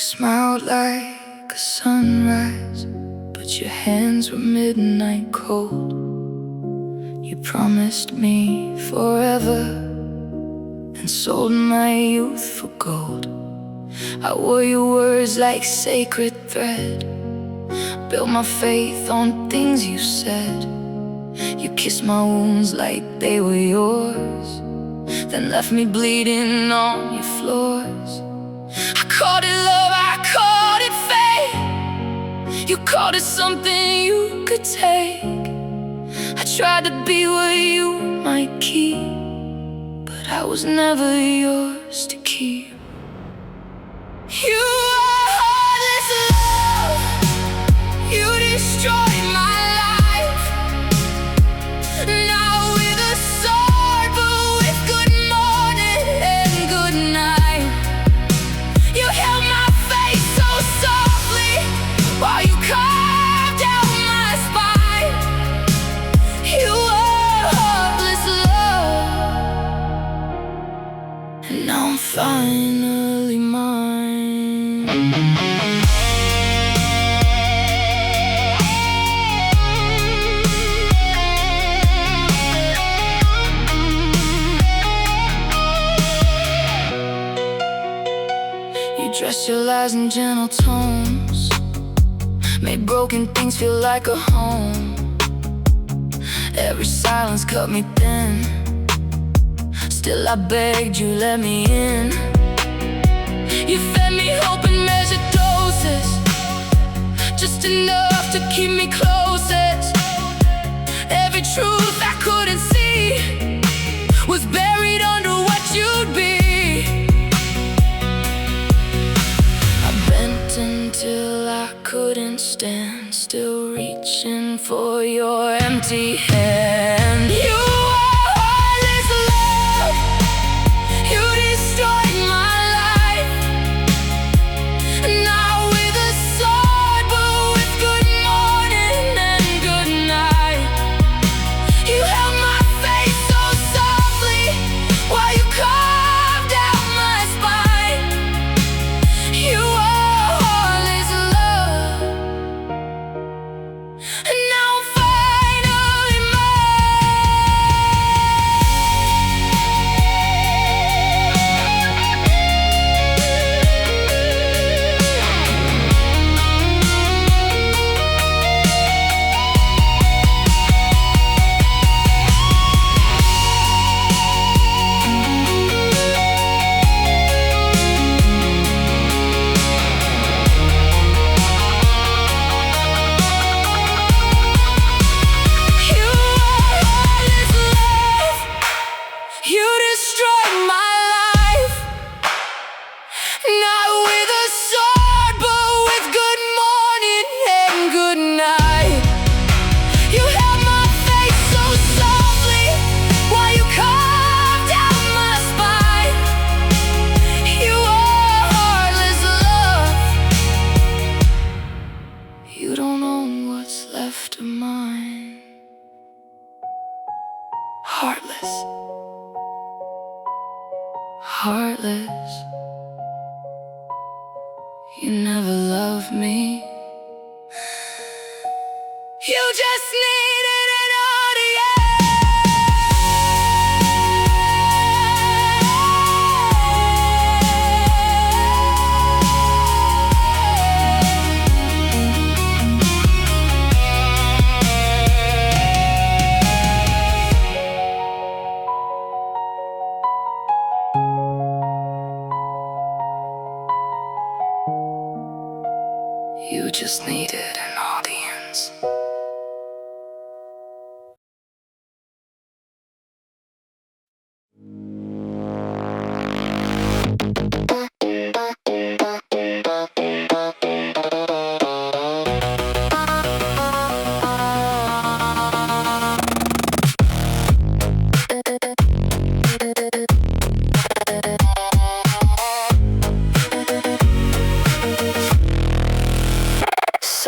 Smiled like a sunrise, but your hands were midnight cold. You promised me forever and sold my youth for gold. I wore your words like sacred thread, built my faith on things you said. You kissed my wounds like they were yours, then left me bleeding on your floors. I called it love, I called it fate. You called it something you could take. I tried to be what you might keep, but I was never yours to keep. You are heartless love. You destroyed my life. Now with a sword, but with good morning and good night. You held my face so softly while you carved out my spine. You are heartless love, and now I'm finally mine. You dressed your lies in gentle tones, made broken things feel like a home. Every silence cut me thin, still I begged you let me in. You fed me hope in measured doses, just enough to keep me closest. Every truth I couldn't see was buried under what you'd be. I bent until I couldn't stand, still reaching for your empty hand. You are heartless love. You destroyed my life. Not with a sword, but with good morning and good night. You held my face so softly while you carved out my spine. You are heartless love, and now I'm finally you destroyed my life. Not with a sword, but with good morning and good night. You held my face so softly while you carved out my spine. You are heartless love. You don't own what's left of mine. Heartless. Heartless. You never loved me. You just needed an You just needed an audience.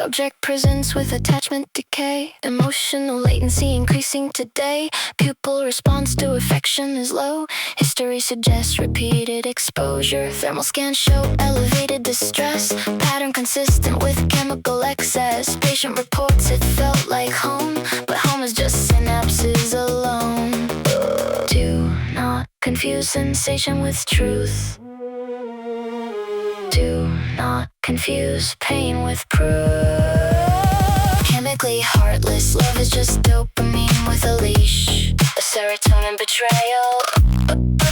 Subject presents with attachment decay, emotional latency increasing today. Pupil response to affection is low. History suggests repeated exposure. Thermal scans show elevated distress. Pattern consistent with chemical excess. Patient reports it felt like home, but home is just synapses alone. Do not confuse sensation with truth. Do not confuse pain with proof. Chemically heartless love is just dopamine with a leash. A serotonin betrayal,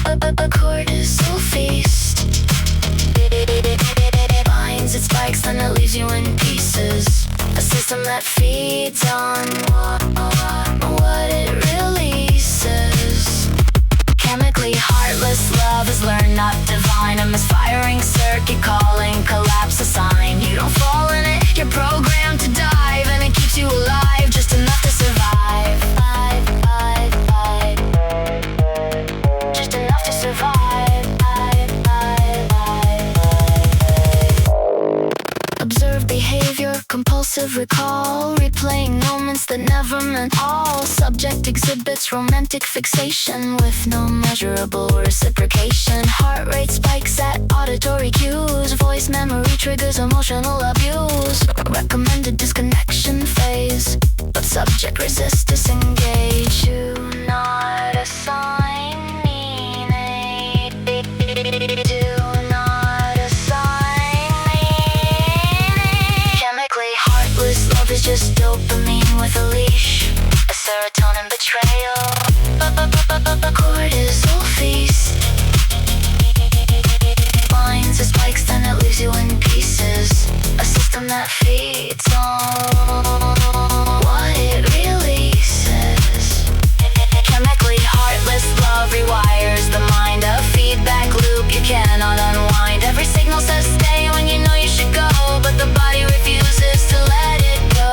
a cortisol feast. It binds, it spikes, then it leaves you in pieces. A system that feeds on what it releases. Chemically heartless love is learned, not divine. A misfiring circuit calling collapse a sign. You don't fall in it, you're programmed to dive, and it keeps you alive, just enough to survive. Just enough to survive. Observe behavior, compulsive recall, replaying moments that never meant all. Subject exhibits romantic fixation with no measurable reciprocation. Heart rate spikes at auditory cues. Voice memory triggers emotional abuse. Recommended disconnection phase, but subject resists disengage. Do not assign meaning. Do not assign meaning. Chemically heartless love is just dopamine with a leash. A serotonin betrayal, a cortisol feast. Binds, it spikes, then it leaves you in pieces. A system that feeds on what it releases. Chemically heartless love rewires the mind. A feedback loop you cannot unwind. Every signal says stay when you know you should go, but the body refuses to let it go.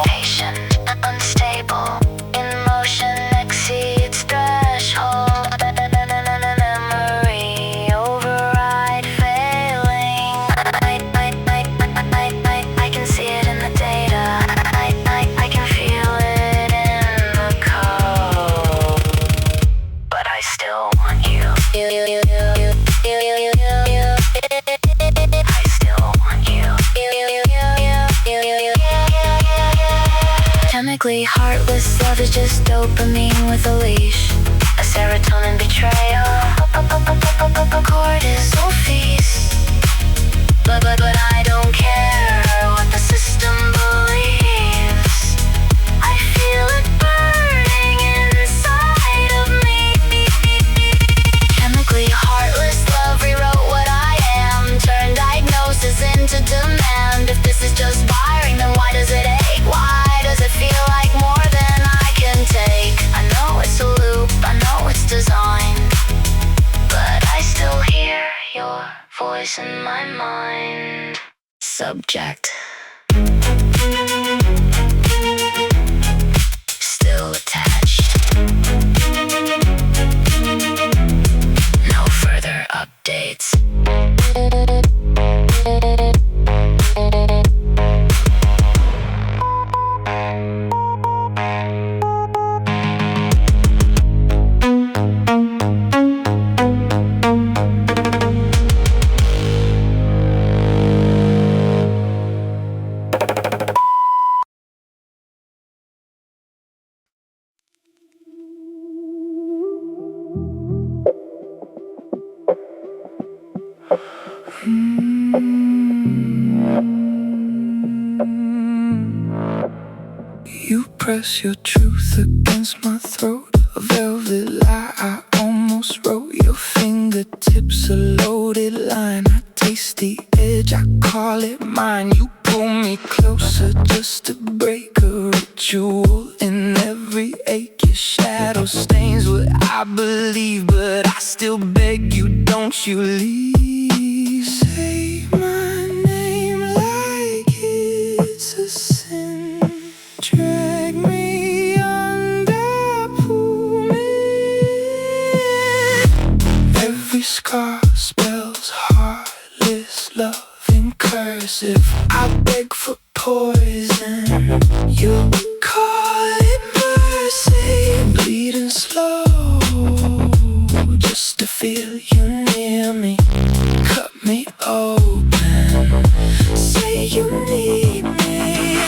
Patient, unstable, emotion exceeds threshold. Memory override failing. I can see it in the data. I can feel it in the code. But I still want you. I still want you. Chemically heartless love is just dopamine with a leash. A serotonin betrayal, a cortisol feast. But I don't care what the system believes. I feel it burning inside of me. Chemically heartless love rewrote what I am. Turned diagnosis into demand. If this is just wiring, then why does it ache? Why does it feel like more than I can take? I know it's a loop, I know it's designed, but I still hear your voice in my mind. Subject still attached. No further updates. You press your truth against my throat. A velvet lie I almost wrote. Your fingertips a loaded line. I taste the edge, I call it mine. You pull me closer just to break a ritual. In every ache your shadow stains what I believe, but I still beg you, don't you leave. Say my name like it's a sin. Drag me under, You call it mercy, bleeding slow, just to feel you near me. Cut me open, say you need me.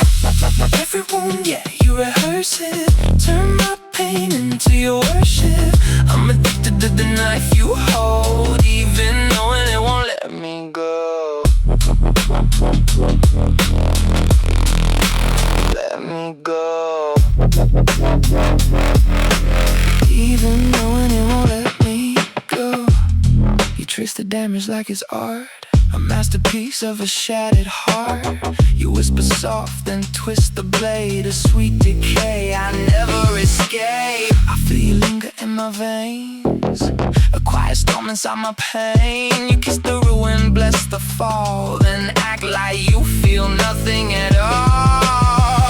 Every wound, yeah, you rehearse it. Turn my pain into your worship. I'm addicted to the knife you hold, even knowing it won't let me go. Let me go. Even knowing it won't let me go. You trace the damage like it's art, a masterpiece of a shattered heart. You whisper soft, then twist the blade, a sweet decay I never escape. I feel you linger in my veins, a quiet storm inside my pain. You kiss the ruin, bless the fall, then act like you feel nothing at all.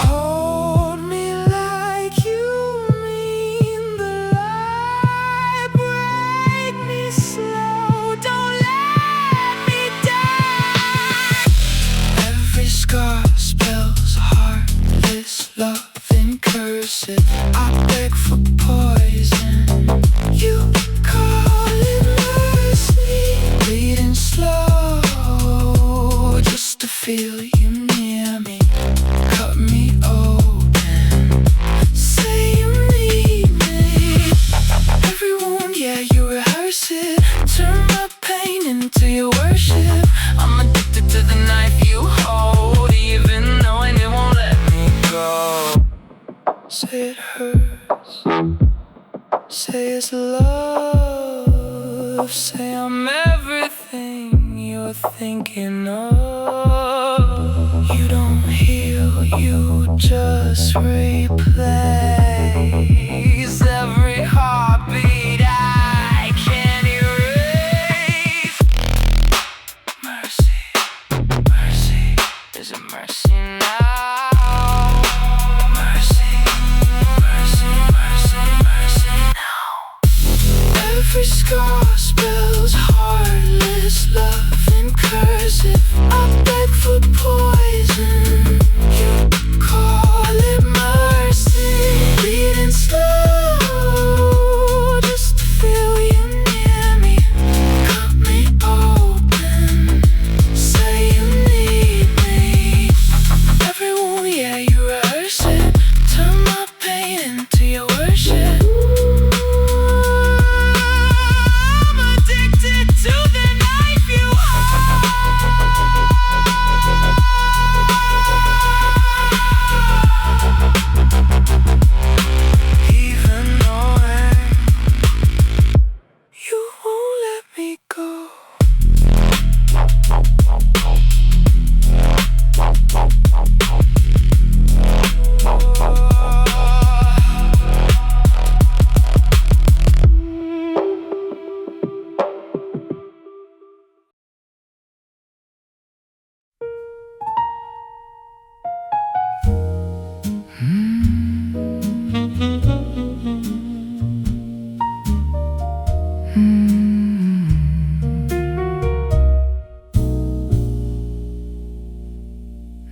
Hold me like you mean the light, break me slow, don't let me die. Every scar spells heartless love in cursive. I beg for poison, you call it mercy, bleeding slow, just to feel you near me. Cut me open, say you need me. Every wound, yeah, you rehearse it. Turn my pain into your worship. I'm addicted to the knife you hold, even knowing it won't let me go. Say it hurts, say it's love, say I'm everything you're thinking of. You don't heal, you just replace every heartbeat I can't erase. Mercy, mercy, is it mercy now? Mercy, mercy, mercy, mercy now. Every scar spells heartless love in cursive. I beg for poison, you call it mercy, bleeding slow, just to feel you near me. Cut me open, say you need me. Every wound, yeah, you rehearse it. Turn my pain into your worship. I'm addicted to the knife you hold. Even knowing you won't let me go.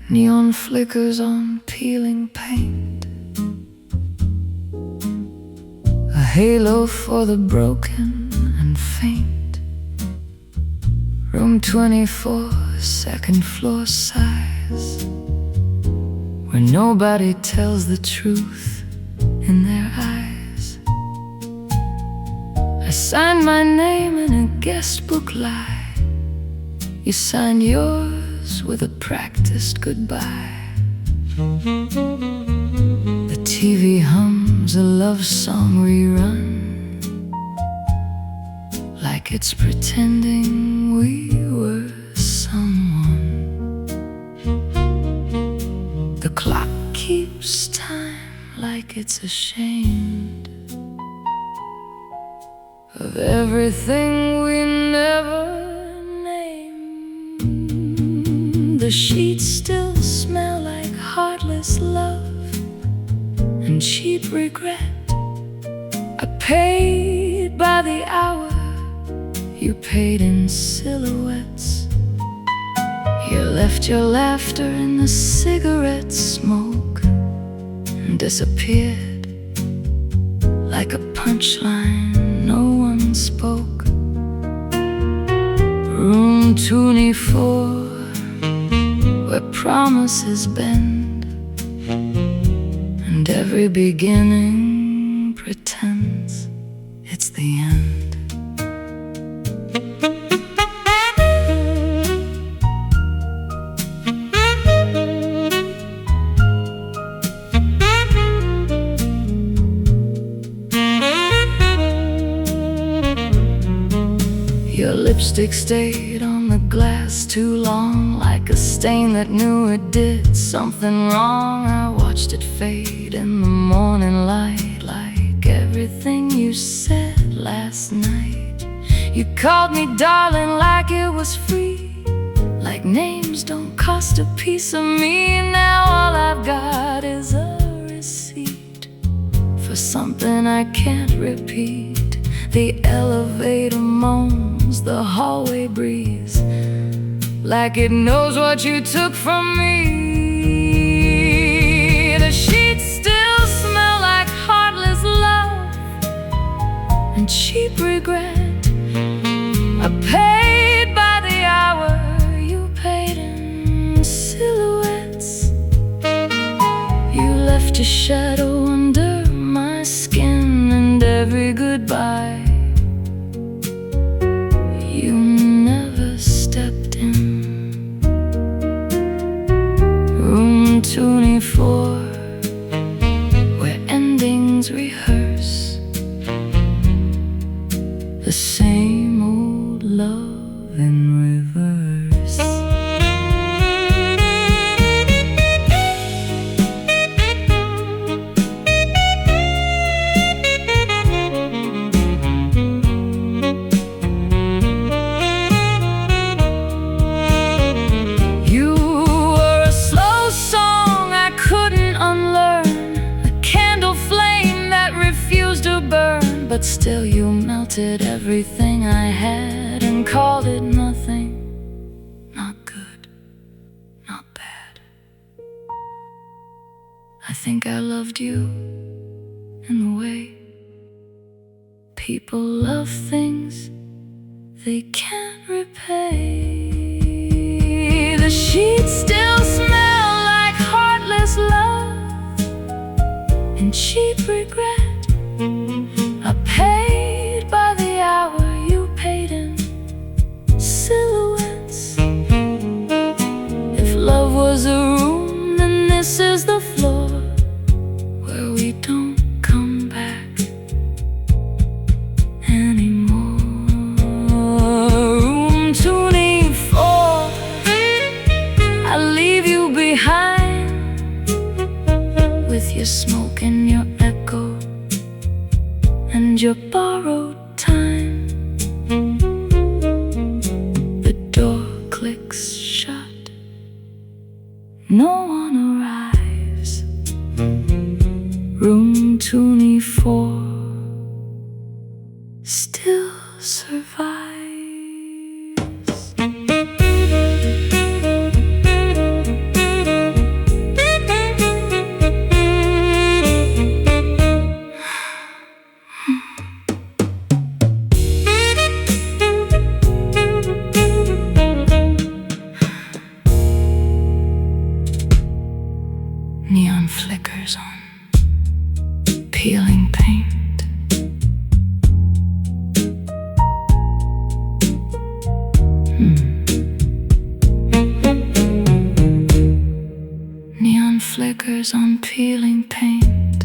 Neon flickers on peeling paint, a halo for the broken and faint. Room 24, second floor size, where nobody tells the truth in their eyes. I signed my name in a guest book lie. You signed yours with a practiced goodbye. The TV hums a love song rerun, like it's pretending we were someone. The clock keeps time like it's ashamed of everything we never named. The sheets still smell like heartless love and cheap regret. I paid by the hour, you paid in silhouettes. You left your laughter in the cigarette smoke. and disappeared like a punchline no one spoke. Room 24, where promises bend, and every beginning pretends it's the end. Your lipstick stayed on the glass too long, like a stain that knew it did something wrong. I watched it fade in the morning light, like everything you said last night. You called me darling like it was free, like names don't cost a piece of me. Now all I've got is a receipt for something I can't repeat. The elevator moans, the hallway breathes, like it knows what you took from me. The sheets still smell like heartless love and cheap regret. I paid by the hour, you paid in silhouettes. You left a shadow under my skin, and every goodbye you never stepped in. Room 24, where endings rehearse the same old love in reverse. But still you melted everything I had and called it nothing. Not good, not bad. I think I loved you in the way people love things they can't repay. The sheets still smell like heartless love and cheap regret. I paid by the hour, you paid in silhouettes. If love was a room, then this is the floor where we don't come back anymore. Room 24, I leave you behind with your smoke and your echo and your borrowed time. The door clicks shut, no one arrives. Room 24 still survives. Neon flickers on peeling paint. Neon flickers on peeling paint.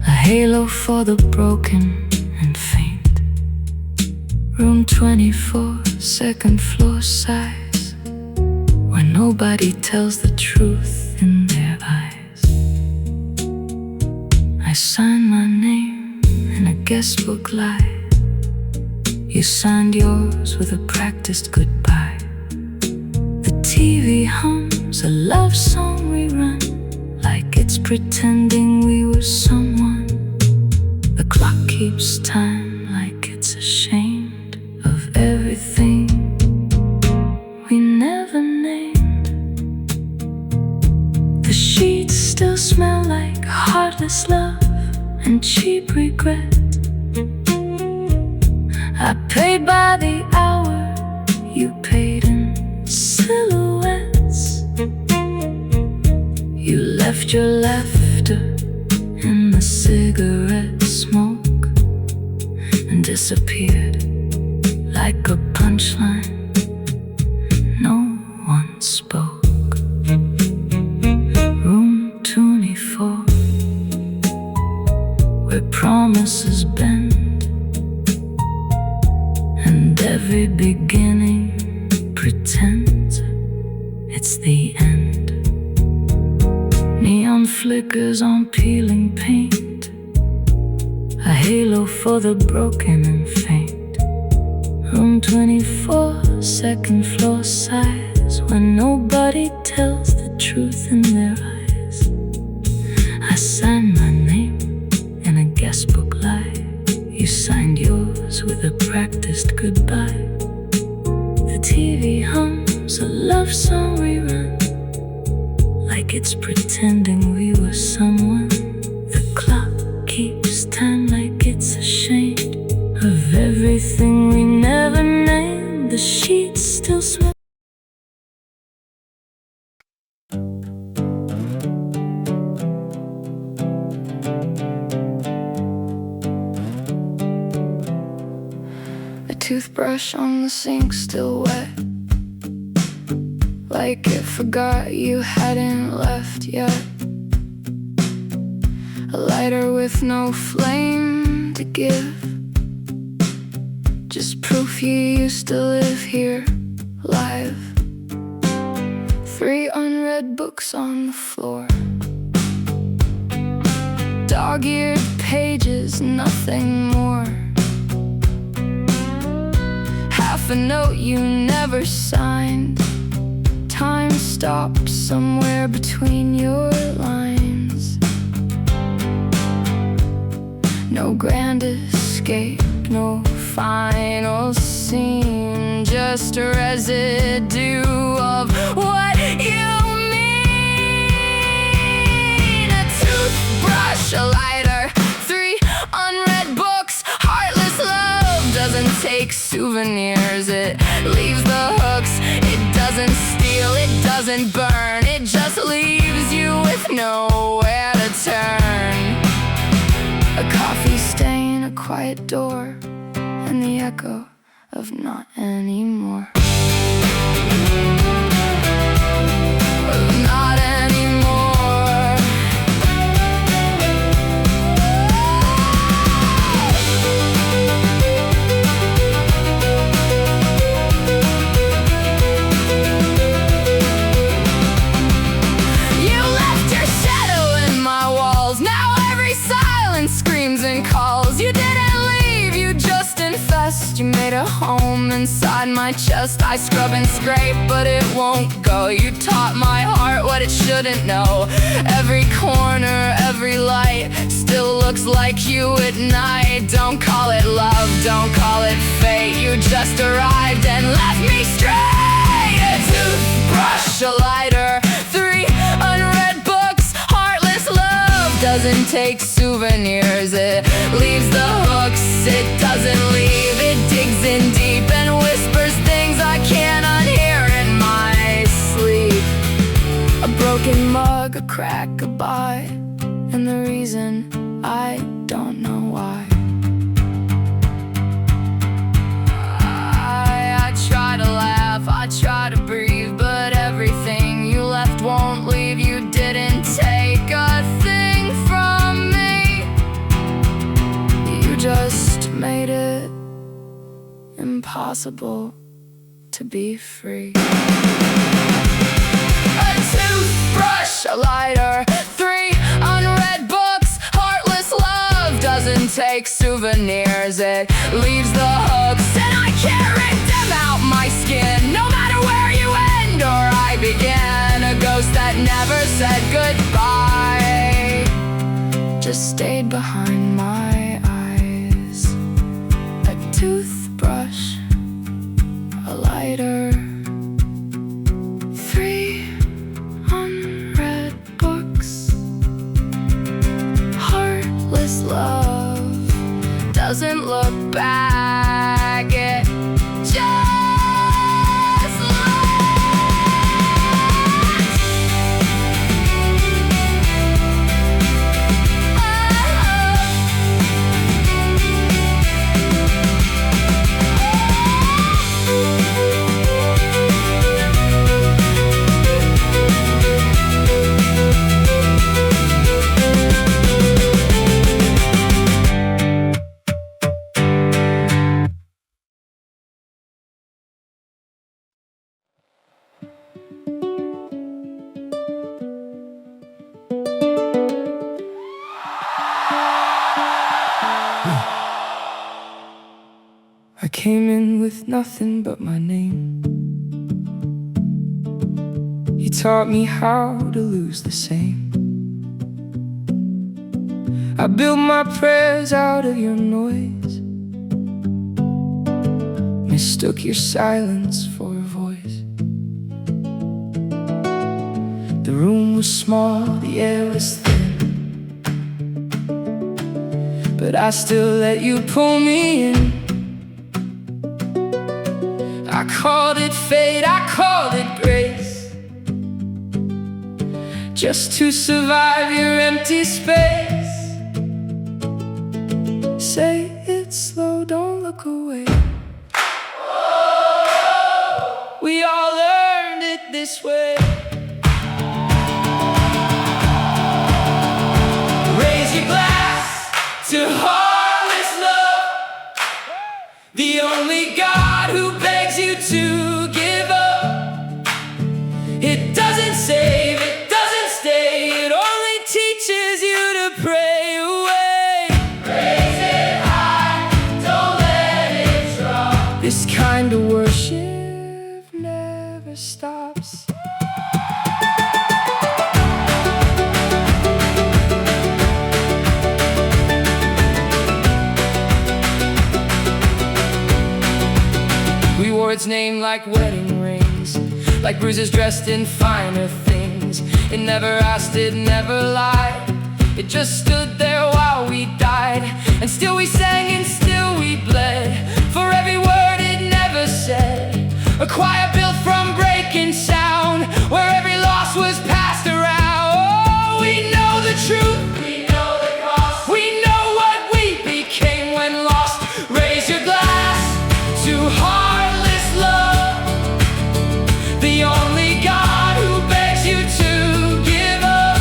A halo for the broken and faint. Room 24, second floor size, where nobody tells the truth in their eyes. I signed my name in a guest book lie. You signed yours with a practiced goodbye. The TV hums a love song rerun, like it's pretending we were someone. The clock keeps time like it's ashamed of everything we never named. The sheets still smell like heartless love and cheap regret. I paid by the hour, you paid in silhouettes. You left your laughter in the cigarette smoke and disappeared like a punchline. No one spoke. Room 24, where promises bend and every beginning pretends it's the end. Neon flickers on peeling paint, a halo for the broken and faint. Room 24, second floor size, when nobody tells the truth in their eyes. I signed my name in a guest book lie. You signed yours with a practiced goodbye. The TV hums a love song rerun, like it's pretending we were someone. The clock keeps time like it's ashamed of everything we never named. The sheets still smell. The toothbrush on the sink still wet, like it forgot you hadn't left yet. A lighter with no flame to give, just proof you used to live here, live. 3 unread books on the floor, dog-eared pages, nothing more. Half a note you never signed, time stopped somewhere between your lines. No grand escape, no final scene, just a residue of what you mean. A toothbrush, a lighter, 3 unread books. Heartless love doesn't take souvenirs, it leaves the hooks. It doesn't steal, it doesn't burn, it just leaves you with nowhere to turn. A coffee stain, a quiet door, and the echo of not anymore. Not anymore. You left your shadow in my walls, now every silence screams and calls. You didn't leave, you just infest. You made a home inside my chest. I scrub and scrape, but it won't go. You taught my heart what it shouldn't know. Every corner, every light still looks like you at night. Don't call it love, don't call it fate. You just arrived and left me straight. A toothbrush, a lighter, 3 unread books. Heartless love doesn't take souvenirs, it leaves the hooks. It doesn't leave, it digs in deep and whispers things I can't unhear in my sleep. A broken mug, a crack, a bite, and the reason I don't know why. I try to laugh, I try to breathe, but everything you left won't leave. You didn't take a thing from me, you just made it impossible to be free. A toothbrush, a lighter, 3 unread books. Heartless love doesn't take souvenirs, it leaves the hooks. And I can't rip them out my skin, no matter where you end or I begin. A ghost that never said goodbye, just stayed behind my eyes. A toothbrush, a lighter, 3 unread books. doesn't look back. It just I came in with nothing but my name. You taught me how to lose the same. I built my prayers out of your noise, mistook your silence for a voice. The room was small, the air was thin, but I still let you pull me in. I called it fate, I called it grace, just to survive your empty space. Say it slow, don't look away. We all learned it this way. Raise your glass to heartless love, the only God who begs you to give up. It doesn't save, it doesn't stay, it only teaches you to pray away. Raise it high, don't let it drop. This kind of worship never stops. We wore its name like wedding rings, like bruises dressed in finer things. It never asked, it never lied, it just stood there while we died. And still we sang and still we bled for every word it never said. A choir built from breaking sound, where every loss was passed around. Oh, we know the truth, we know the cost, we know what we became when lost. Raise your glass to heartless love, the only God who begs you to give up.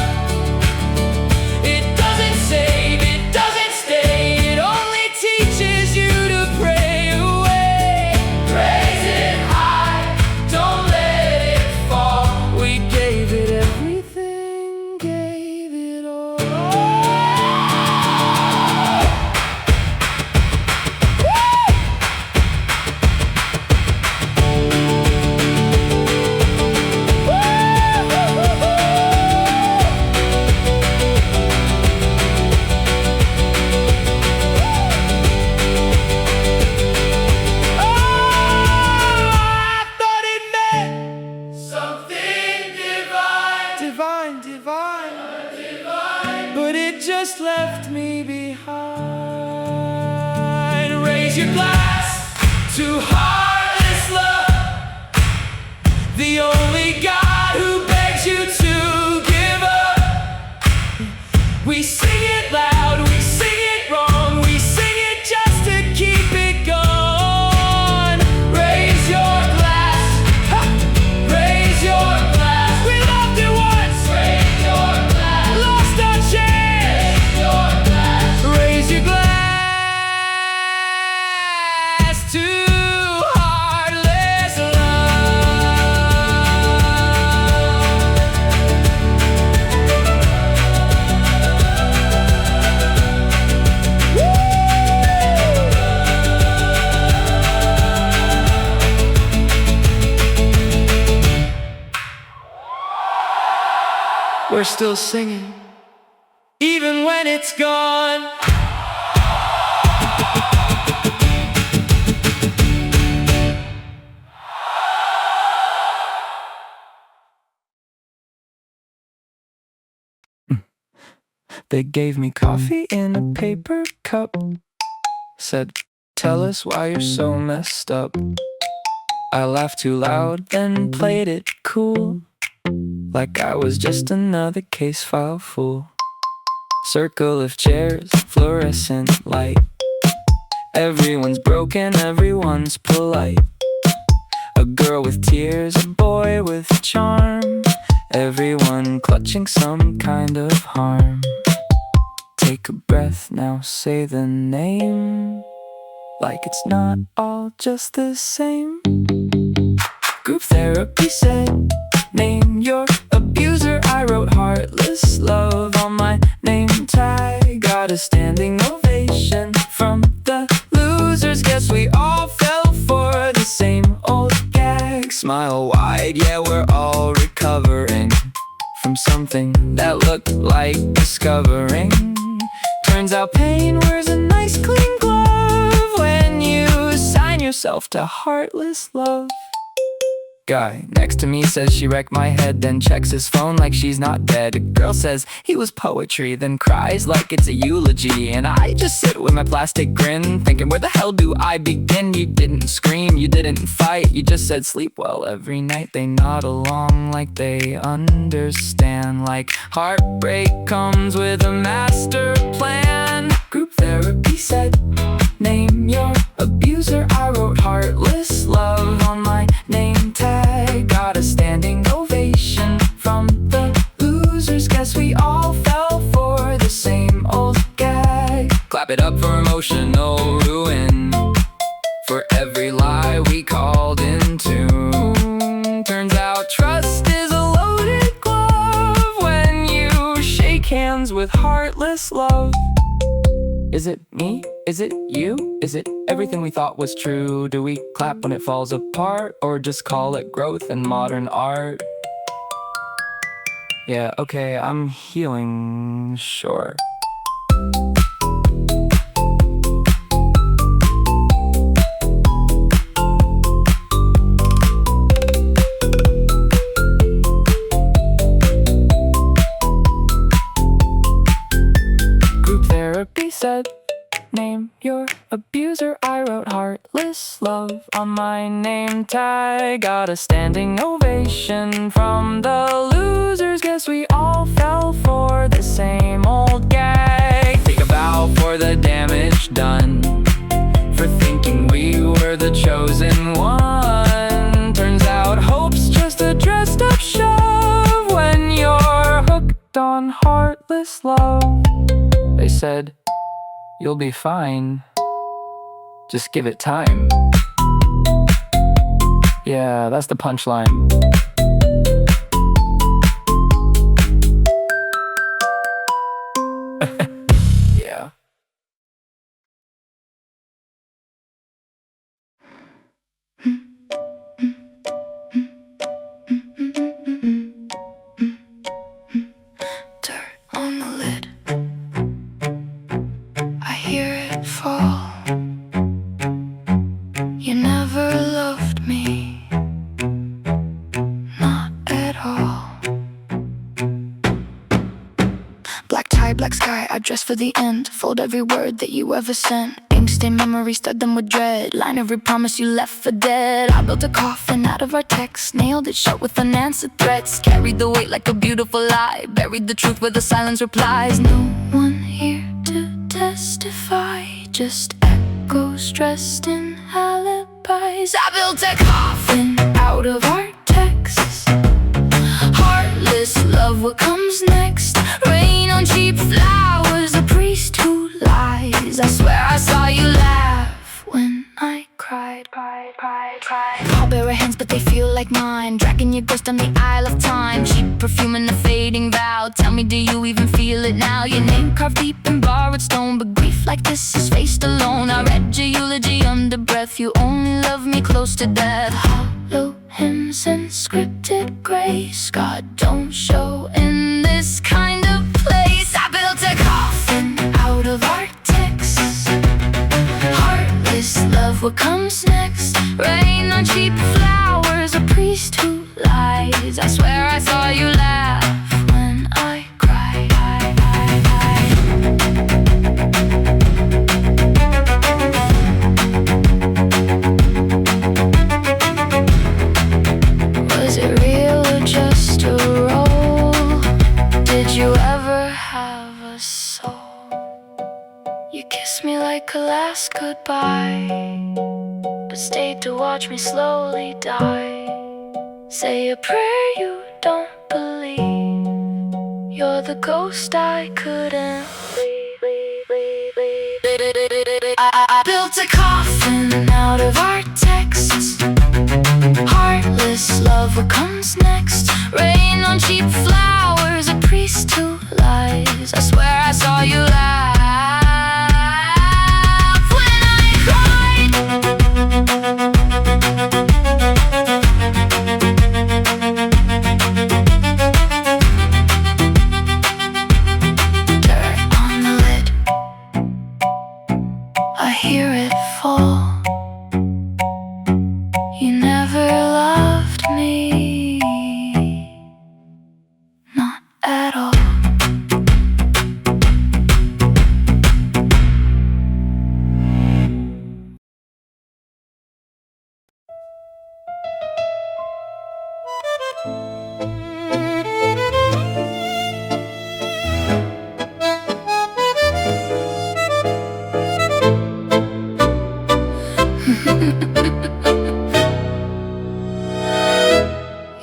It doesn't save, it doesn't stay, it only teaches you to pray away. Raise it high, don't let it fall. We gave it everything, gave it all. Divine, divine, but it just left me behind. Raise your glass to heartless love, the only God who begs you to give up. We sing it loud, we sing it wrong, we sing it just to keep it going. Raise your glass, ha! Raise your glass. We loved it once. Raise your glass. Lost our chance. Raise your glass. Raise your glass to heartless love. We're still singing, even when it's gone. They gave me coffee in a paper cup, said, "Tell us why you're so messed up." I laughed too loud, then played it cool, like I was just another case file fool. Circle of chairs, fluorescent light. Everyone's broken, everyone's polite. A girl with tears, a boy with charm. Everyone clutching some kind of harm. Take a breath now, say the name, like it's not all just the same. Group therapy said, name your abuser. I wrote Heartless Love on my name tag. Got a standing ovation from the losers. Guess we all fell for the same old gag. Smile wide, yeah, we're all recovering from something that looked like discovering. Turns out pain wears a nice clean glove when you sign yourself to Heartless Love. Guy next to me says she wrecked my head, then checks his phone like she's not dead. A girl says he was poetry, then cries like it's a eulogy. And I just sit with my plastic grin, thinking where the hell do I begin? You didn't scream, you didn't fight, you just said sleep well every night. They nod along like they understand, like heartbreak comes with a master plan. Group therapy said, name your abuser. I wrote Heartless Love on my name tag. Got a standing ovation from the losers. Guess we all fell for the same old gag. Clap it up for emotional ruin, for every lie we called into. Turns out trust is a loaded glove when you shake hands with Heartless Love. Is it me? Is it you? Is it everything we thought was true? Do we clap when it falls apart, or just call it growth and modern art? Yeah, okay, I'm healing, sure. Group therapy said, name your abuser. I wrote Heartless Love on my name tag. Got a standing ovation from the losers. Guess we all fell for the same old gag. Take a bow for the damage done, for thinking we were the chosen one. Turns out hope's just a dressed up shove when you're hooked on Heartless Love. They said, you'll be fine, just give it time. Yeah, that's the punchline. Yeah. Dirt on the lid, I hear it fall. You never loved me, not at all. Black tie, black sky, I dress for the end. Fold every word that you ever sent. Ink-stained memories, stud them with dread. Line every promise you left for dead. I built a coffin out of our text, nailed it shut with unanswered threats. Carried the weight like a beautiful lie, buried the truth where the silence replies. No one here to testify, just echoes dressed in alibis. I built a coffin out of our texts. Heartless love, what comes next? Rain on cheap flowers, a priest who lies. I swear I saw you laugh when I cried. Pallbearer hands, but they feel like mine. Dragging your ghost on the Isle of Time. Cheap perfume and a fading vow. Tell me, do you even feel it now? Your name carved deep in borrowed stone, but grief like this is faced alone. I read your eulogy under breath. You only love me close to death. Hollow hymns and scripted grace. God, don't show in this kind of place. I built a coffin out of our texts. Heartless love, what comes next? Rain on cheap flowers, a priest who lies. I swear I saw you laugh when I cried. Did you ever have a soul? You kissed me like a last goodbye, but stayed to watch me slowly die. Say a prayer you don't believe. You're the ghost I couldn't leave. I built a coffin out of our texts. Heartless love, what comes next? Rain on cheap flowers, a priest who lies. I swear I saw you laugh when I cried. Dirt on the lid, I hear it fall. You never loved me, not at all.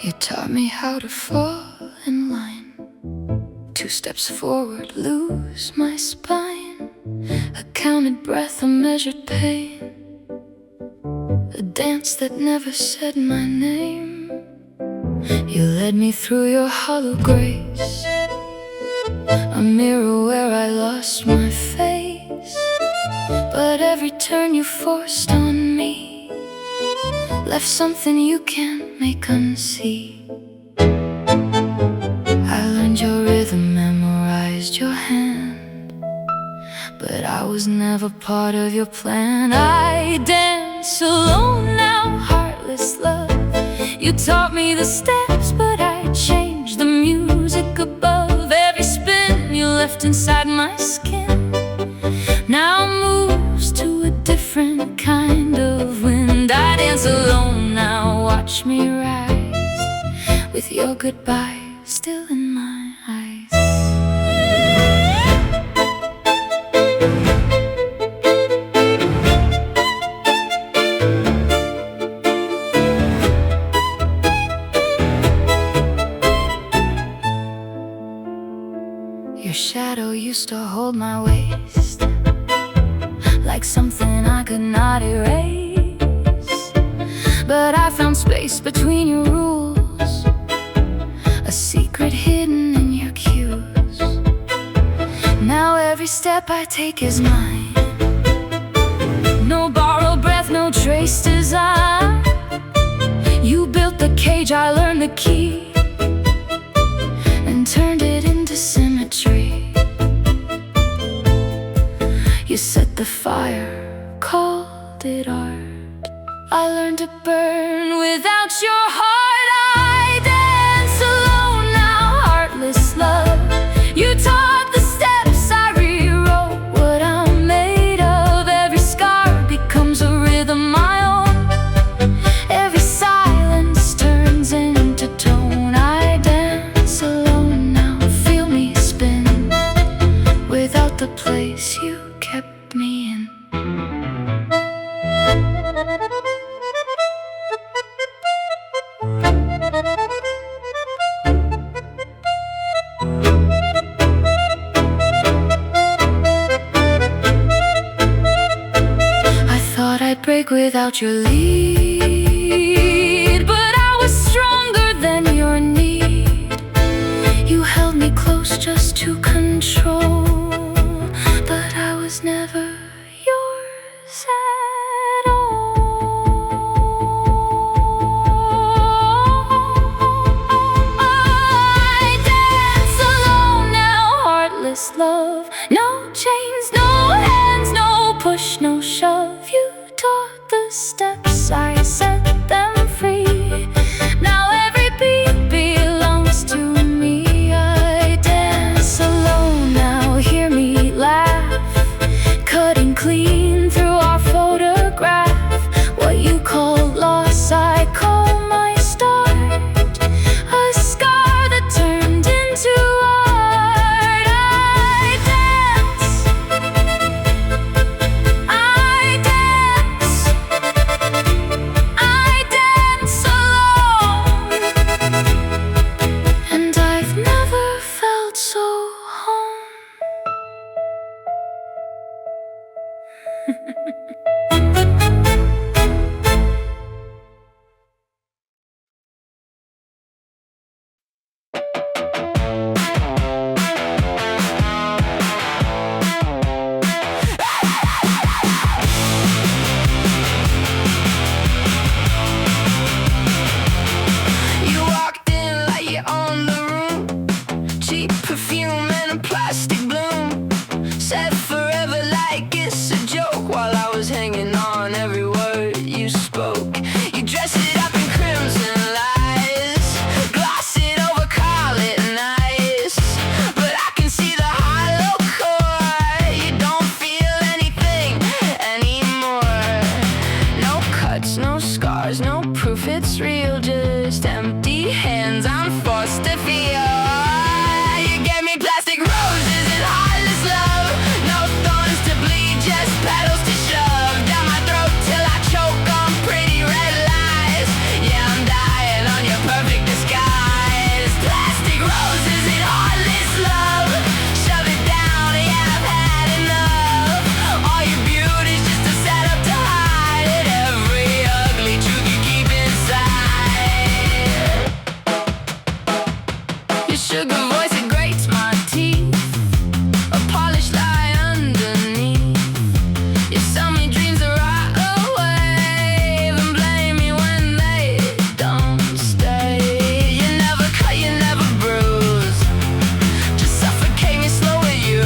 You taught me how to fall in line. 2 steps forward, lose my spine. A counted breath, a measured pain. A dance that never said my name. You led me through your hollow grace. A mirror where I lost my face. But every turn you forced on me left something you can't make unsee. I learned your rhythm, memorized your hand, but I was never part of your plan. I dance alone now, heartless love. You taught me the steps, but I changed the music above. Every spin you left inside my skin now moves to a different kind of wind. I dance alone now, watch me rise, with your goodbye still in my eyes. Your shadow used to hold my waist, like something I could not erase. But I found space between your rules, a secret hidden in your cues. Now every step I take is mine. No borrowed breath, no trace design. You built the cage, I learned the key, and turned it into symmetry. You set the fire, called it art. I learned to burn without your heart. I dance alone now, heartless love. You taught the steps, I rewrote what I'm made of. Every scar becomes a rhythm I own. Every silence turns into tone. I dance alone now, feel me spin without the place you kept me in. I thought I'd break without your lead, but I was stronger than your need. You held me close just to control, but I was never yours at all. I dance alone now, heartless love. No chains, no hands, no push, no shove. You taught the steps, I set them free. Now every beat belongs to me. I dance alone now, hear me laugh, cutting clean through our photograph. What you call loss, I call my start. A scar that turned into art. cheap perfume and a plastic bloom. Said forever like it's a joke, while I was hanging on every word you spoke. You dress it up in crimson lights, gloss it over, call it nice, but I can see the hollow core. You don't feel anything anymore. No cuts, no scars, no proof it's real, just empty hands I'm forced to feel. You gave me plastic roses and heartless love, no thorns to bleed, just petals to shove down my throat till I choke on pretty red lies. Yeah, I'm dying on your perfect disguise. Plastic roses and heartless love, shove it down, yeah, I've had enough. All your beauty's just a setup to hide it, every ugly truth you keep inside. Your sugar voice, it grates my teeth, a polished lie underneath. You sell me dreams that rot away, then blame me when they don't stay. You never cut, you never bruise, just suffocate me slow with you.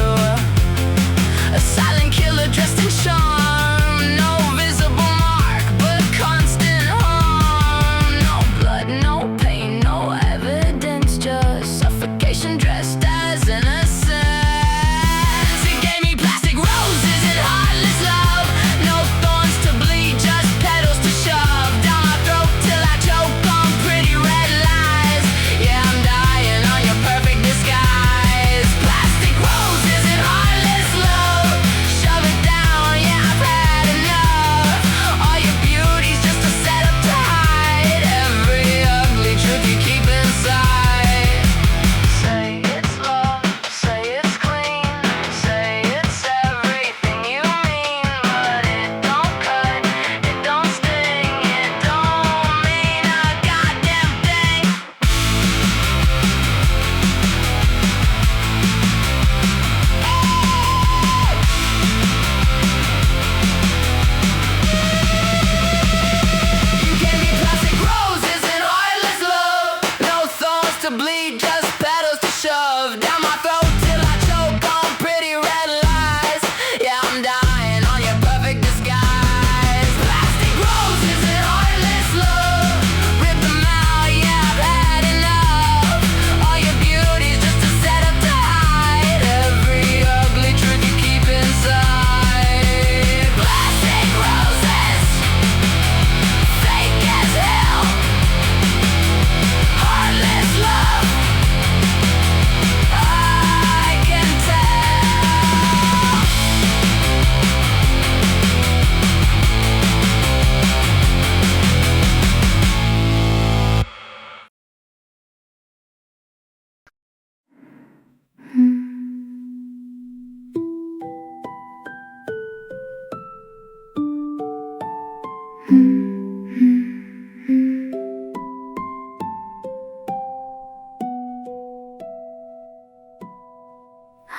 A silent killer dressed in charm, no visible mark, but constant harm. No blood, no pain, no evidence, just suffocation dressed as innocence. You gave me plastic roses and heartless love, no thorns to bleed, just petals to shove down my throat till I choke on pretty red lies. Yeah, I'm dying on your perfect disguise. Plastic roses and heartless love, shove it down, yeah, I've had enough. All your beauty's just a setup to hide every ugly truth you keep inside. Say it's love, say it's clean, say it's everything you mean, but it don't cut, it don't sting, it don't mean a goddamn thing. You gave me plastic roses and heartless love, no thorns to bleed, just petals to shove down my throat till I choke on pretty red lies. Yeah, I'm dying on your perfect disguise. Plastic roses and heartless love, rip them out, yeah, I've had enough. All your beauty's just a setup to hide every ugly truth you keep inside. Plastic roses, fake as hell, heartless love, I can tell.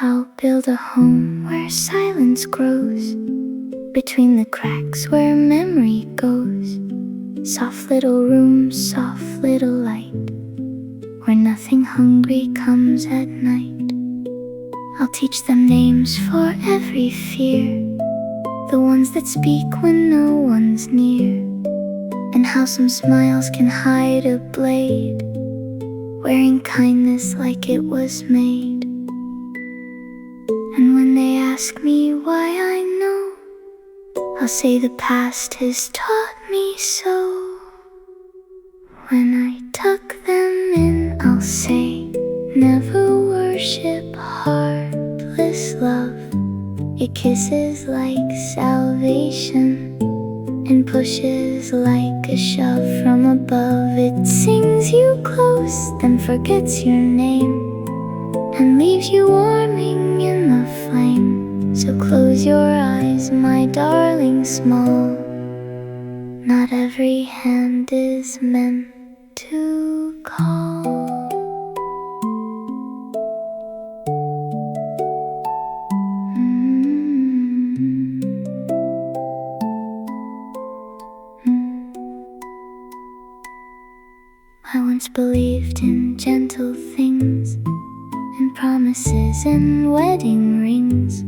I'll build a home where silence grows, between the cracks where memory goes. Soft little room, soft little light, where nothing hungry comes at night. I'll teach them names for every fear, the ones that speak when no one's near, and how some smiles can hide a blade, wearing kindness like it was made. And when they ask me why I know, I'll say the past has taught me so. When I tuck them in, I'll say, never worship heartless love. It kisses like salvation and pushes like a shove from above. It sings you close, then forgets your name, and leaves you warming in the flame. So close your eyes, my darling small. Not every hand is meant to call. I once believed in gentle things promises and wedding rings,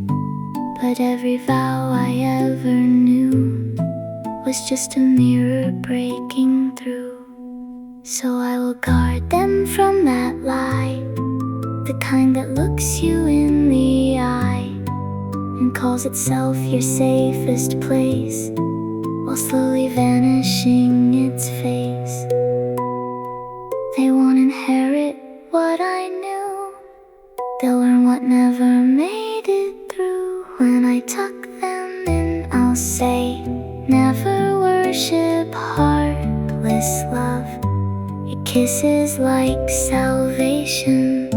but every vow I ever knew was just a mirror breaking through. So I will guard them from that lie, the kind that looks you in the eye and calls itself your safest place, while slowly vanishing its face. They won't inherit what I knew, they'll learn what never made it through. When I tuck them in, I'll say, never worship heartless love. It kisses like salvation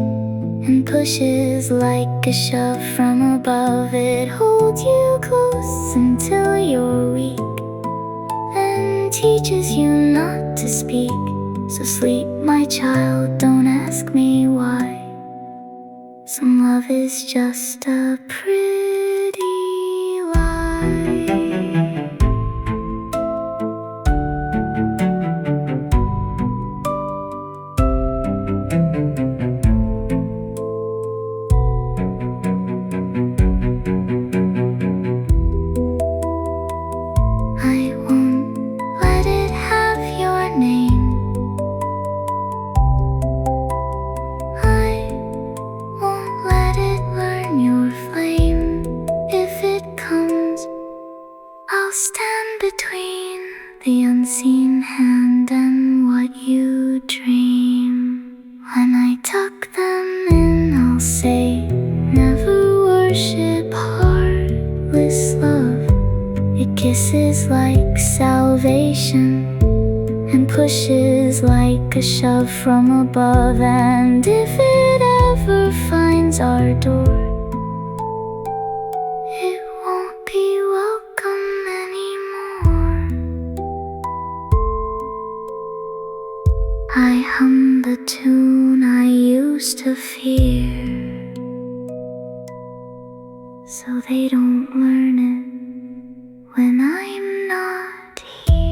and pushes like a shove from above. It holds you close until you're weak and teaches you not to speak. So sleep, my child, don't ask me why. Some love is just a pretty lie. I won't let it have your name. I won't let it learn your flame. If it comes, I'll stand between the unseen hand and what you dream. When I tuck them in, I'll say, never worship heartless love. It kisses like salvation and pushes like a shove from above. And if it ever finds our door, it won't be welcome anymore. I hum the tune I used to fear, so they don't learn it when I'm not here.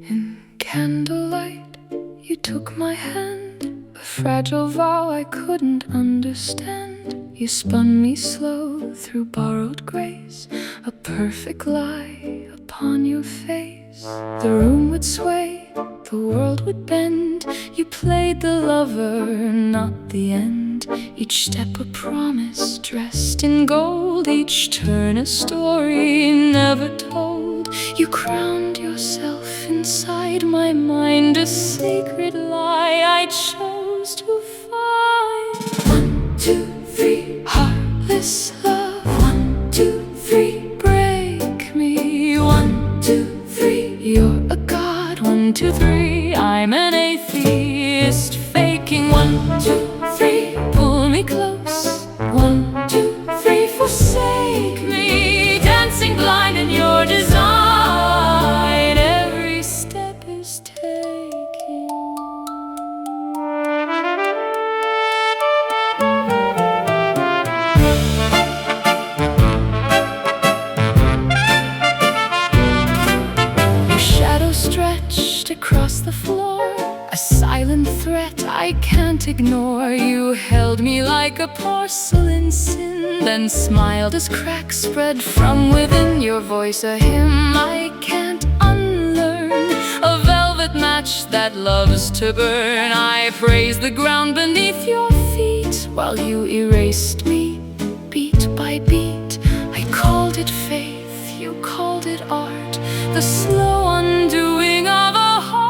In candlelight, you took my hand, a fragile vow I couldn't understand. You spun me slow through borrowed grace, a perfect lie upon your face. The room would sway, the world would bend. You played the lover, not the end. Each step a promise dressed in gold, each turn a story never told. You crowned yourself inside my mind, a sacred lie I chose to find. 1, 2, 3, heartless love. 1, 2, 3, break me. 1, 2, 3, you're a god. 1, 2, 3, I'm an atheist faking. 1, 2, 3, pull me close. 1, 2, 3, forsake me. Dancing blind in your design, every step is taking. Your shadow stretched across the floor, a silent threat I can't ignore. You held me like a porcelain sin, then smiled as cracks spread from within. Your voice a hymn I can't unlearn, a velvet match that loves to burn. I praised the ground beneath your feet while you erased me beat by beat. I called it faith, you called it art, the slow undoing of a heart.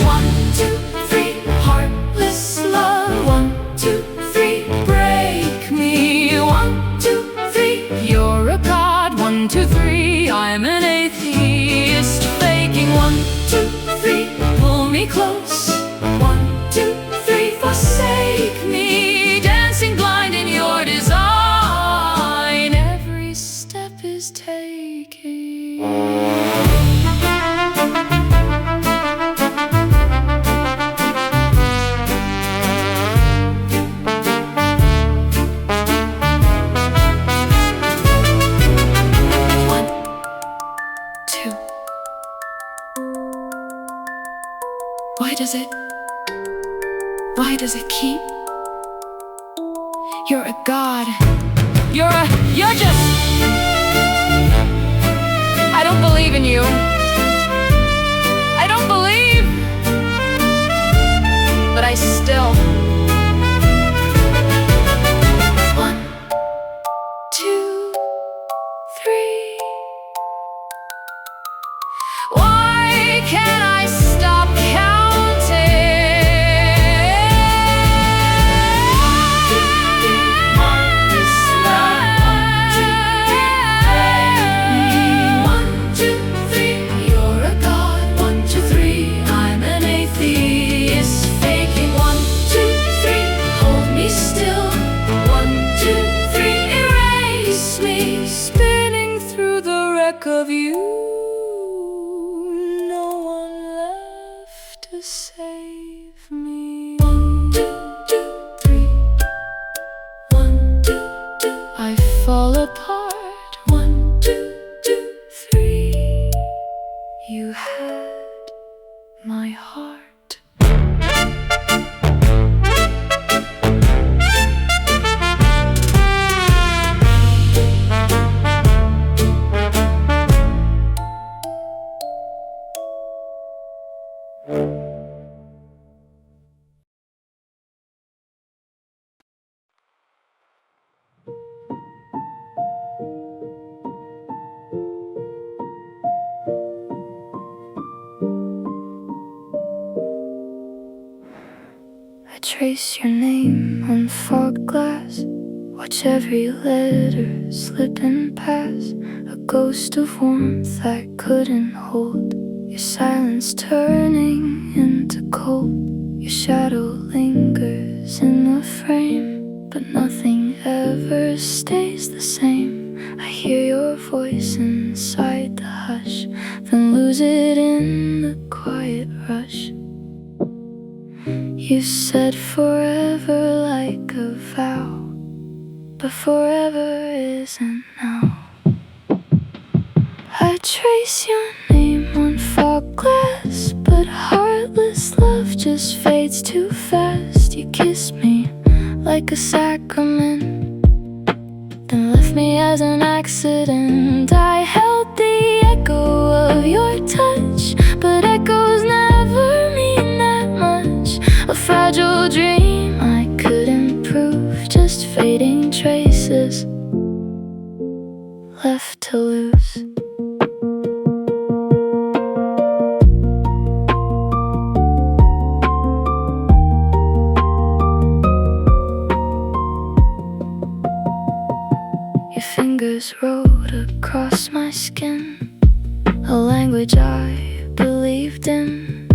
1, 2, 3, heartless love. 1, 2, 3, break me. 1, 2, 3, you're a god. 1, 2, 3, I'm an atheist faking. 1, 2, 3, pull me close. 1, 2, 3, forsake me. Dancing blind in your design, every step is taking. 1, 2. Why does it keep? You're a god. You're just. I don't believe in you. I don't believe. But I still. 1, 2, 3. Why can't I stop counting? 1, 2, 3, you're a god. 1, 2, 3, I'm an atheist. Faking 1, 2, 3, hold me still. 1, 2, 3, erase me. Spinning through the wreck of you. No one left to save me. 1, 2, 3. 1, 2, I fall apart. 1, 2, 3. You had my heart. I trace your name on fogged glass, watch every letter slip and pass. A ghost of warmth I couldn't hold, your silence turning into cold. Your shadow lingers in the frame, but nothing ever stays the same. I hear your voice inside the hush, then lose it in the quiet rush. You said forever like a vow, but forever isn't now. I trace your name on fog glass, but heartless love just fades too fast. You kissed me like a sacrament, then left me as an accident. I held the echo of your touch, but echoes never mean that much. A fragile dream I couldn't prove, just fading traces left to lose. Your fingers wrote across my skin, a language I believed in,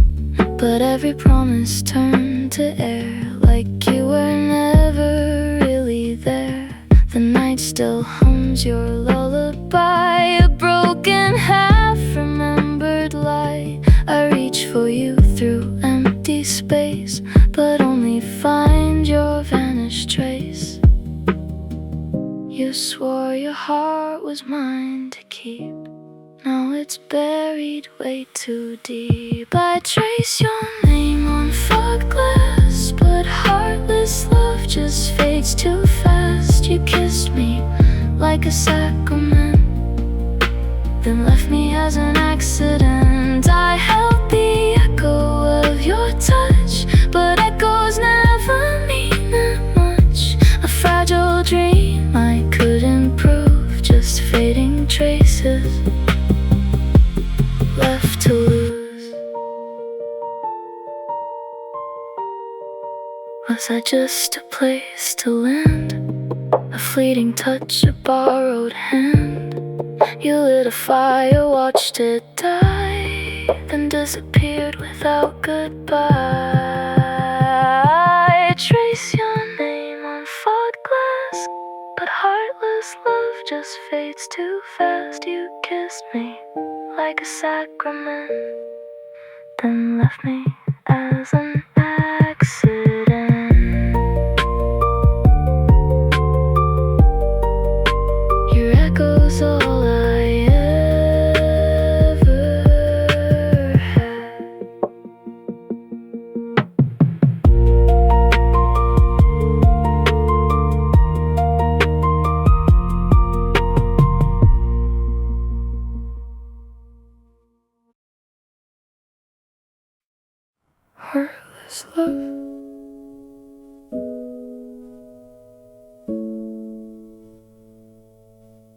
but every promise turned to air, like you were never really there. The night still hums your lullaby, a broken half-remembered lie. I reach for you through empty space, but only find your vanished trace. You swore your heart was mine to keep, now it's buried way too deep. I trace your name on fog glass, but heartless love just fades too fast. You kissed me like a sacrament, then left me as an accident. I held the echo of your touch, but echoes never mean that much. A fragile dream I couldn't prove, just fading traces left to lose. Was I just a place to land, a fleeting touch, a borrowed hand? You lit a fire, watched it die, then disappeared without goodbye. Trace your name on fog glass, but heartless love just fades too fast. You kissed me like a sacrament, then left me as an accident. Your echo's all I ever had. Heartless love.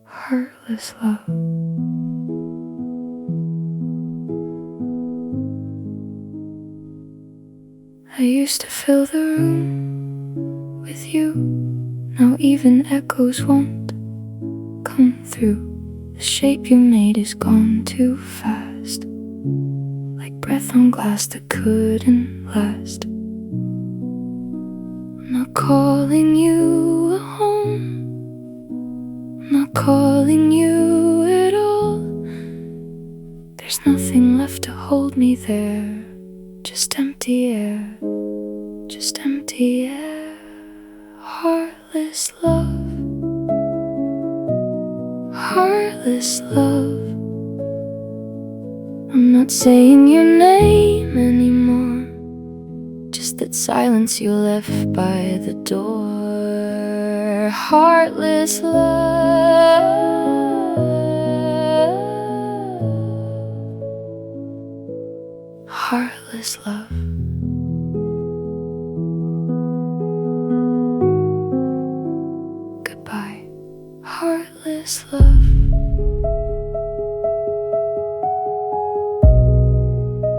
Heartless love. I used to fill the room with you. Now even echoes won't come through. The shape you made is gone too fast, like breath on glass that couldn't last. I'm not calling you a home, I'm not calling you at all. There's nothing left to hold me there, just empty air, just empty air. Heartless love, heartless love. I'm not saying your name anymore, just that silence you left by the door. Heartless love, heartless love. Goodbye, heartless love.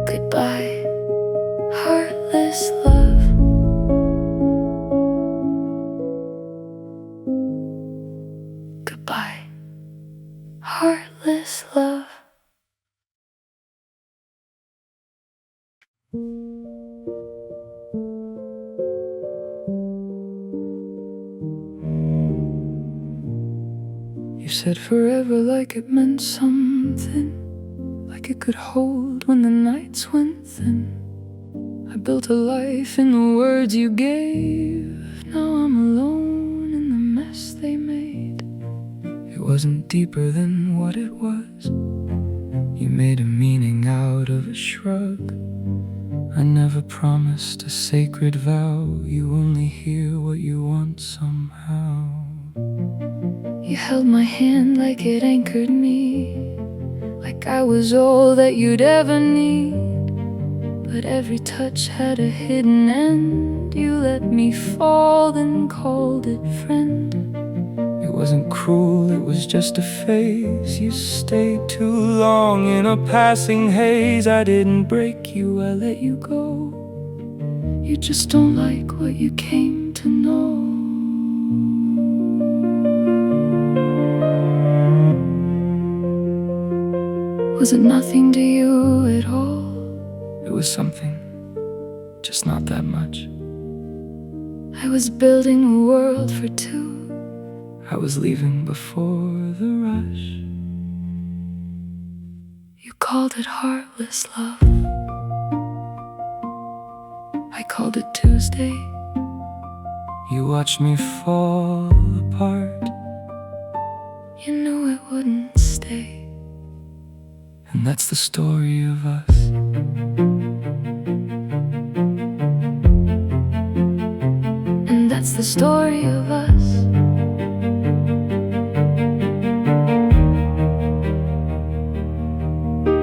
Goodbye, heartless love. Goodbye, heartless love. You said forever like it meant something, like it could hold when the nights went thin. I built a life in the words you gave. Now I'm alone in the mess they made. It wasn't deeper than what it was. You made a meaning out of a shrug. I never promised a sacred vow. You only hear what you want somehow. You held my hand like it anchored me, like I was all that you'd ever need. But every touch had a hidden end. You let me fall, then called it friend. It wasn't cruel, it was just a phase. You stayed too long in a passing haze. I didn't break you, I let you go. You just don't like what you came to know. Was it nothing to you at all? It was something, just not that much. I was building a world for two. I was leaving before the rush. You called it heartless love, I called it Tuesday. You watched me fall apart. You knew it wouldn't stay. And that's the story of us. And that's the story of us.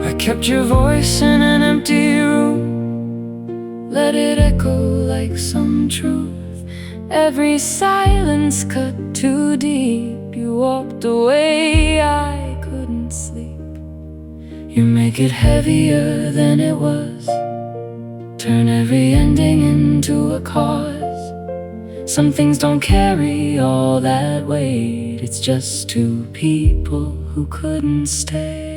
I kept your voice in an empty room, let it echo like some truth. Every silence cut too deep. You walked away, I couldn't sleep. You make it heavier than it was, turn every ending into a cause. Some things don't carry all that weight. It's just two people who couldn't stay.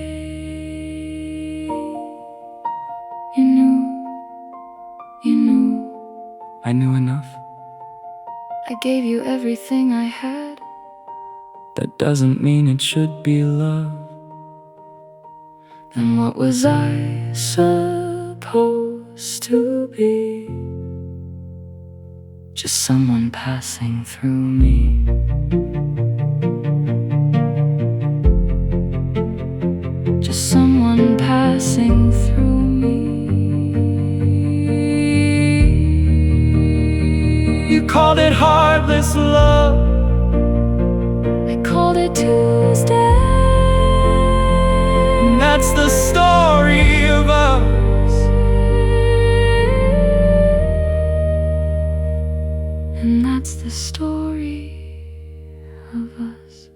I knew enough. I gave you everything I had. That doesn't mean it should be love. Then what was I supposed to be? Just someone passing through me. Just someone passing through me. You called it heartless love. I called it Tuesday. And that's the story of us. And that's the story of us.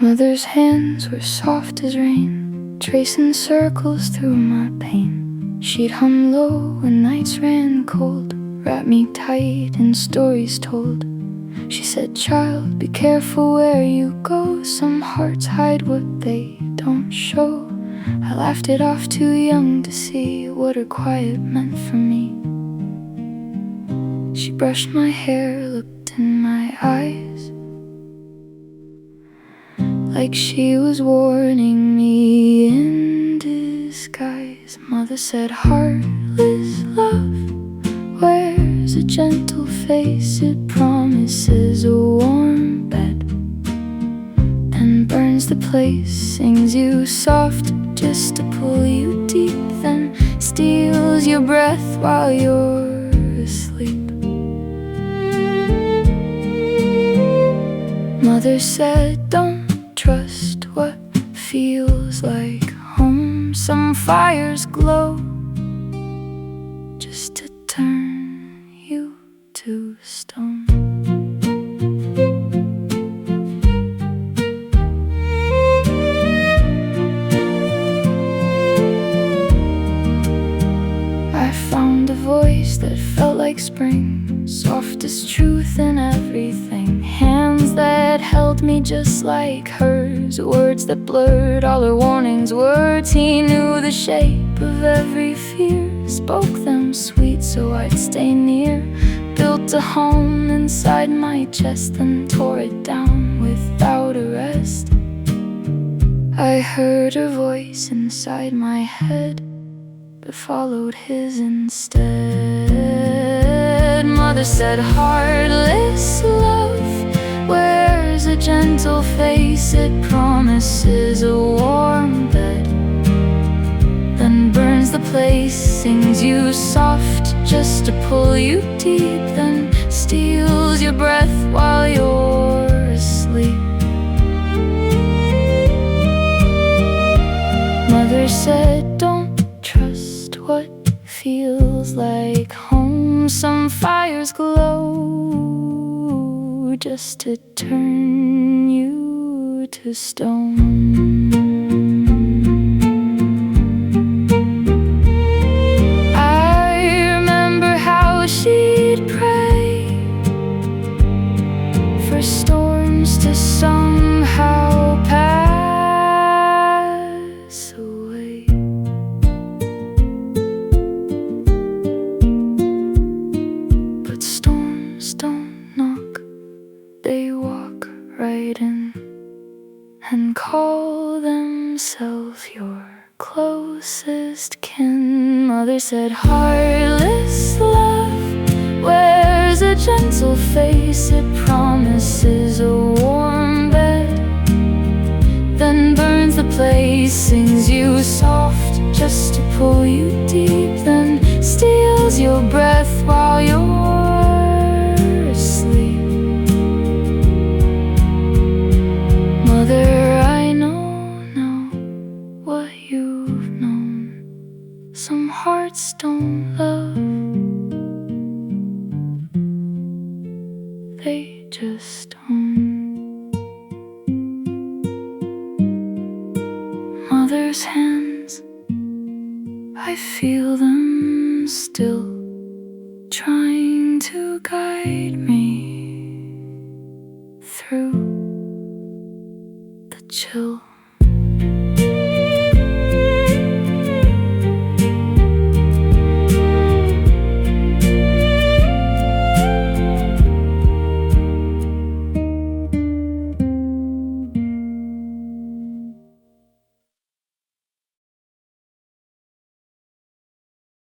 Mother's hands were soft as rain, tracing circles through my pain. She'd hum low when nights ran cold, wrap me tight in stories told. She said, "Child, be careful where you go. Some hearts hide what they don't show." I laughed it off, too young to see what her quiet meant for me. She brushed my hair, looked in my eyes, like she was warning me in disguise. Mother said, "Heartless love wears a gentle face. It promises a warm bed, then burns the place, sings you soft just to pull you deep, then steals your breath while you're asleep." Mother said, "Don't trust what feels like home. Some fires glow just to turn you to stone." I found a voice that felt like spring, soft as truth in everything. Hands that held me just like hers, words that blurred all her warnings. Words he knew the shape of every fear, spoke them sweet so I'd stay near. Built a home inside my chest, then tore it down without a rest. I heard her voice inside my head, but followed his instead. Mother said, "Heartless love wears a gentle face. It promises a warm bed, then burns the place, sings you soft just to pull you deep, then steals your breath while you're asleep." Mother said, "Don't trust what feels like home. Some fires glow just to turn you to stone." I remember how she'd pray for storms to somehow pass away. But storms don't knock, they walk right in and call themselves your closest kin. Mother said, "Heartless love wears a gentle face. It promises a warm bed, then burns the place, sings you soft just to pull you deep, then steals your breath while you're asleep." Mother, I know now what you've known. Some hearts don't love, they just own. Mother father's hands. I feel them still, trying to guide me through the chill.